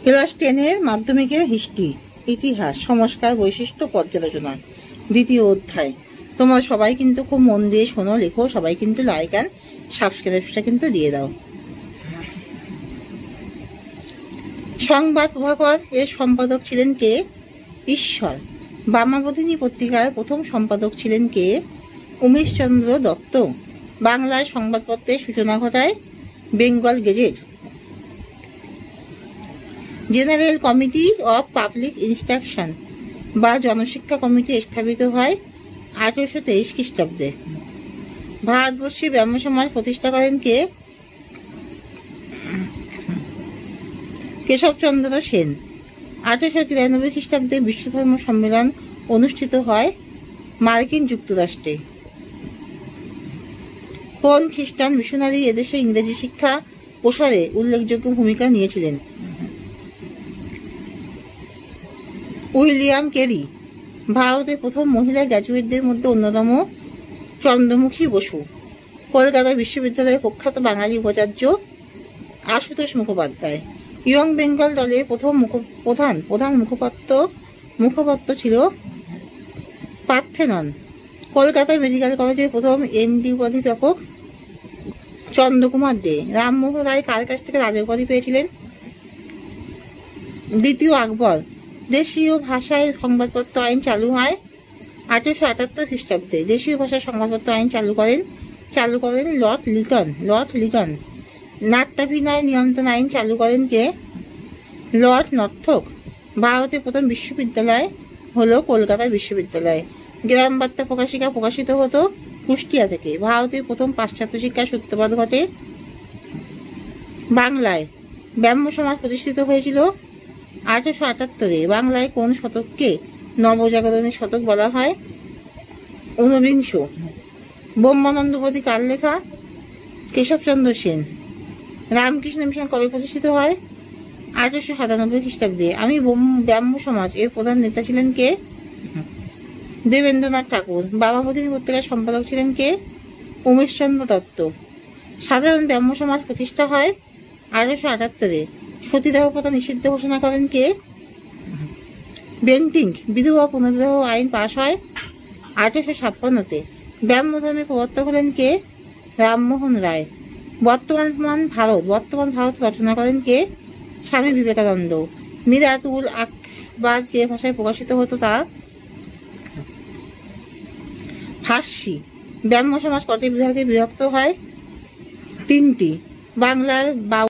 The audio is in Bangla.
ক্লাস 10-এর মাধ্যমিকের হিস্ট্রি, ইতিহাস, সংস্কার, বৈশিষ্ট্য, পর্যালোচনা, দ্বিতীয় অধ্যায়। তোমরা সবাই কিন্তু খুব মন দিয়ে শোনো, লেখো, সবাই কিন্তু লাইক আর সাবস্ক্রাইবটা কিন্তু দিয়ে দাও। সংবাদ প্রভাকর এর সম্পাদক ছিলেন কে? ঈশ্বর। বামাবধিনী পত্রিকার প্রথম সম্পাদক ছিলেন কে? উমেশচন্দ্র দত্ত। বাংলায় সংবাদপত্রের সূচনা ঘটায় Bengal gazette. General committee of public instruction বা জনশিক্ষা কমিটি স্থাপিত হয় 1823 খ্রিস্টাব্দে। ভারতবর্ষে ব্রাহ্ম সমাজ প্রতিষ্ঠা করেন কে? কেশবচন্দ্র সেন। 1893 খ্রিস্টাব্দে বিশ্বধর্ম সম্মেলন অনুষ্ঠিত হয় মার্কিন যুক্তরাষ্ট্রে। কোন খ্রিস্টান মিশনারি এদেশে ইংরেজি শিক্ষা প্রসারে উল্লেখযোগ্য ভূমিকা নিয়েছিলেন? William Carey. ভারতের প্রথম মহিলা গ্র্যাজুয়েটদের মধ্যে অন্যতম চন্দ্রমুখী বসু। কলকাতা বিশ্ববিদ্যালয়ের প্রখ্যাত বাঙালি উপাচার্য আশুতোষ মুখোপাধ্যায়। ইয়ং বেঙ্গল দলের প্রথম প্রধান মুখপাত্র ছিল পার্থেনন। কলকাতা মেডিকেল কলেজের প্রথম এমডি উপাধি প্রাপক চন্দ্রকুমার দে। রামমোহন রায় কার কাছ থেকে রাজা উপাধি পেয়েছিলেন? দ্বিতীয় আকবর। দেশীয় ভাষায় সংবাদপত্র আইন চালু হয় 1878 খ্রিস্টাব্দে। দেশীয় ভাষায় সংবাদপত্র আইন চালু করেন লর্ড লিটন। নাট্যাভিনয় নিয়ন্ত্রণ আইন চালু করেন কে? লর্ড নর্থক। ভারতের প্রথম বিশ্ববিদ্যালয় হলো কলকাতা বিশ্ববিদ্যালয়। গ্রাম বার্তা প্রকাশিকা প্রকাশিত হতো কুষ্টিয়া থেকে। ভারতের প্রথম পাশ্চাত্য শিক্ষার সূত্রপাত ঘটে বাংলায়। ব্রাহ্ম সমাজ প্রতিষ্ঠিত হয়েছিল 1878-এ। বাংলায় কোন শতককে নবজাগরণের শতক বলা হয়? 19। ব্রহ্মানন্দ উপাধি কার লেখা? কেশবচন্দ্র সেন। রামকৃষ্ণ মিশন কবে প্রতিষ্ঠিত হয়? 1897 খ্রিস্টাব্দে। ব্রাহ্ম সমাজ এর প্রধান নেতা ছিলেন কে? দেবেন্দ্রনাথ ঠাকুর। বামাবধিনী পত্রিকার সম্পাদক ছিলেন কে? উমেশচন্দ্র দত্ত। সাধারণ ব্রাহ্ম সমাজ প্রতিষ্ঠা হয় 1878-এ। সতীদাহ প্রথা নিষিদ্ধ ঘোষণা করেন কে? বেন্টিঙ্ক। বিধবা পুনর্বিবাহ আইন পাশ হয় 1856-তে। ব্রাহ্ম ধর্মের প্রবর্তক হলেন কে? রামমোহন রায়। বর্তমান ভারত রচনা করেন কে? স্বামী বিবেকানন্দ। মিরাত উল আকবার যে ভাষায় প্রকাশিত হতো তা ফার্সি। ব্রাহ্ম সমাজ কটি বিভাগে বিভক্ত হয়? 3টি। বাংলার